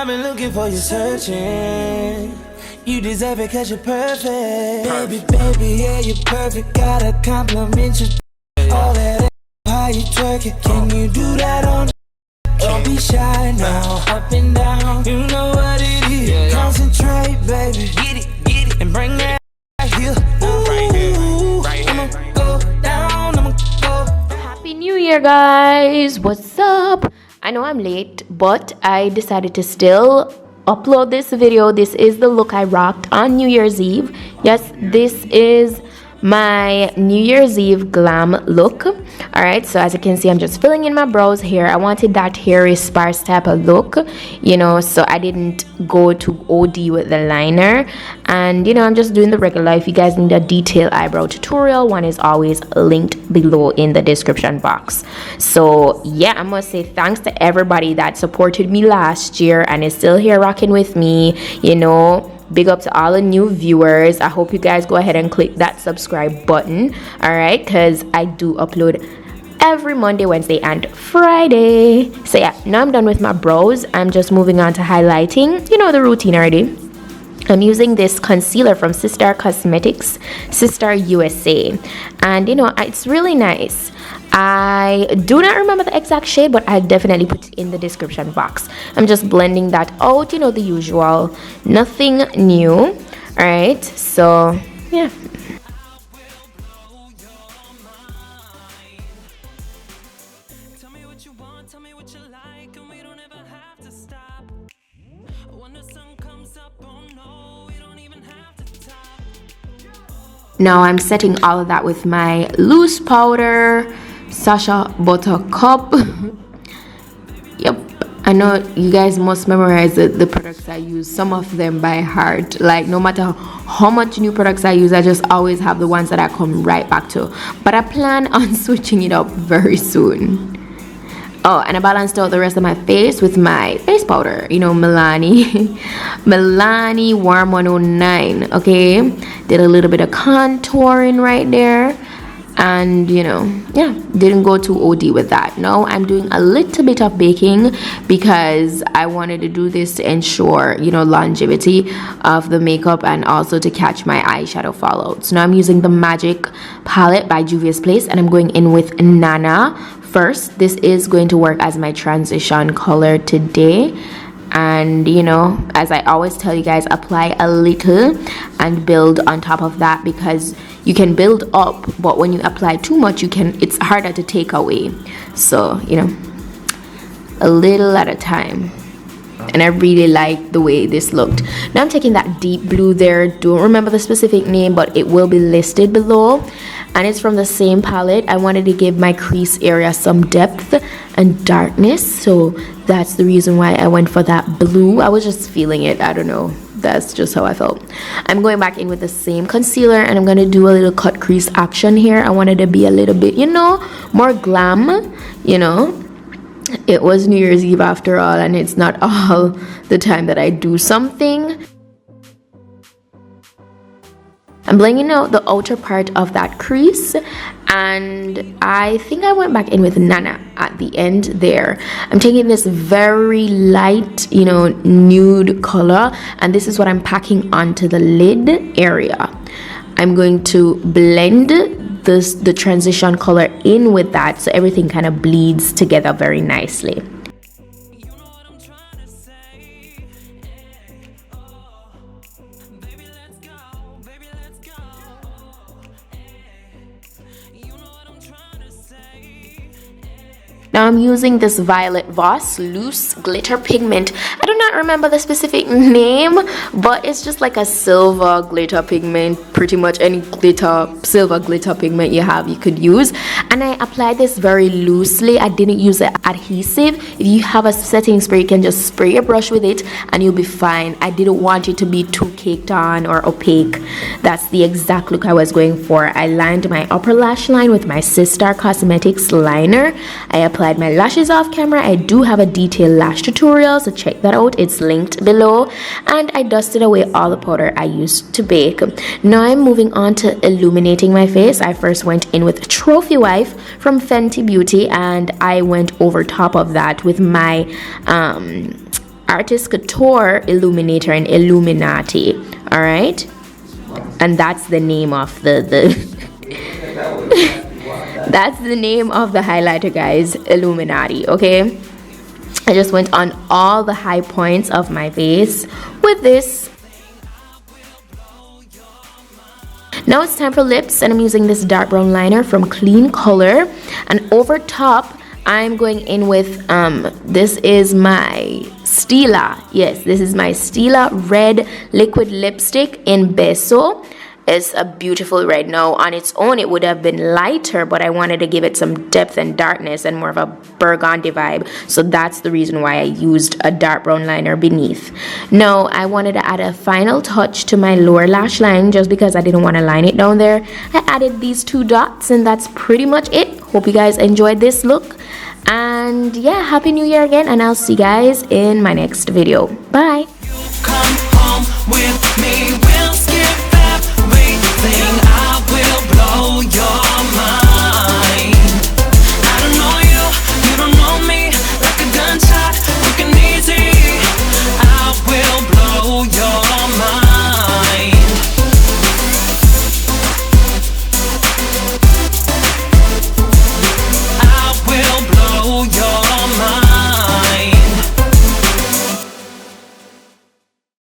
been looking for you, searching. You deserve it cause you're perfect. Baby, yeah, you're perfect. Gotta compliment you. All that how you twerk it. Can you do that on? Don't be shy now. Up and down, you know what it is. Concentrate, baby. Get it, and bring that here. Ooh, I'ma go down, I'ma go. Happy New Year, guys. What's up? I know I'm late, but I decided to still upload this video. This is the look I rocked on New Year's Eve. Yes, this is my New Year's Eve glam look. All right, so as you can see, I'm just filling in my brows here. I wanted that hairy sparse type of look, you know, so I didn't go to OD with the liner. And you know, I'm just doing the regular. If you guys need a detailed eyebrow tutorial, one is always linked below in the description box. So yeah, I must say thanks to everybody that supported me last year and is still here rocking with me, you know. Big up to all the new viewers. I hope you guys go ahead and click that subscribe button, all right, because I do upload every Monday, Wednesday, and Friday. So yeah, now I'm done with my brows. I'm just moving on to highlighting. You know the routine already. I'm using this concealer from Sistar Cosmetics, Sistar USA, and you know, it's really nice. I do not remember the exact shade, but I definitely put it in the description box. I'm just blending that out, you know, the usual, nothing new. All right, so yeah. Now I'm setting all of that with my loose powder, Sacha Buttercup. Yep, I know you guys must memorize the products I use, some of them by heart. Like no matter how much new products I use, I just always have the ones that I come right back to. But I plan on switching it up very soon. Oh, and I balanced out the rest of my face with my face powder, you know, Milani. Milani Warm 109, okay? Did a little bit of contouring right there. And, you know, yeah, didn't go too OD with that. No, I'm doing a little bit of baking because I wanted to do this to ensure, you know, longevity of the makeup and also to catch my eyeshadow fallouts. Now I'm using the Magic palette by Juvias Place and I'm going in with Nana first. This is going to work as my transition color today. And you know, as I always tell you guys, apply a little and build on top of that, because you can build up, but when you apply too much, it's harder to take away. So you know, a little at a time. And I really like the way this looked. Now I'm taking that deep blue there. Don't remember the specific name, but it will be listed below. And it's from the same palette. I wanted to give my crease area some depth and darkness, so that's the reason why I went for that blue. I was just feeling it. I don't know. That's just how I felt. I'm going back in with the same concealer and I'm going to do a little cut crease action here. I wanted to be a little bit, you know, more glam, you know. It was New Year's Eve after all, and it's not all the time that I do something. I'm blending out the outer part of that crease, and I think I went back in with Nana at the end there. I'm taking this very light, you know, nude color, and this is what I'm packing onto the lid area. I'm going to blend the transition color in with that so everything kind of bleeds together very nicely. Now I'm using this Violet Voss loose glitter pigment. I do not remember the specific name, but it's just like a silver glitter pigment. Pretty much any silver glitter pigment you have, you could use. And I applied this very loosely. I didn't use an adhesive. If you have a setting spray, you can just spray your brush with it and you'll be fine. I didn't want it to be too caked on or opaque. That's the exact look I was going for. I lined my upper lash line with my Sistar Cosmetics liner. I applied my lashes off camera. I do have a detailed lash tutorial, so check that out. It's linked below. And I dusted away all the powder I used to bake. Now I'm moving on to illuminating my face. I first went in with Trophy Wife from Fenty Beauty, and I went over top of that with my Artist Couture Illuminator in Illuminati. All right, and that's the name of the that's the name of the highlighter, guys. Illuminati. Okay, I just went on all the high points of my face with this. Now it's time for lips, and I'm using this dark brown liner from Kleancolor, and over top I'm going in with this is my Stila. Yes, this is my Stila red liquid lipstick in Beso. It's a beautiful red. Now on its own it would have been lighter, but I wanted to give it some depth and darkness and more of a burgundy vibe, so that's the reason why I used a dark brown liner beneath. Now I wanted to add a final touch to my lower lash line just because I didn't want to line it down there. I added these 2 dots, and that's pretty much it. Hope you guys enjoyed this look, and yeah, happy new year again, and I'll see you guys in my next video. Bye. Come home with me.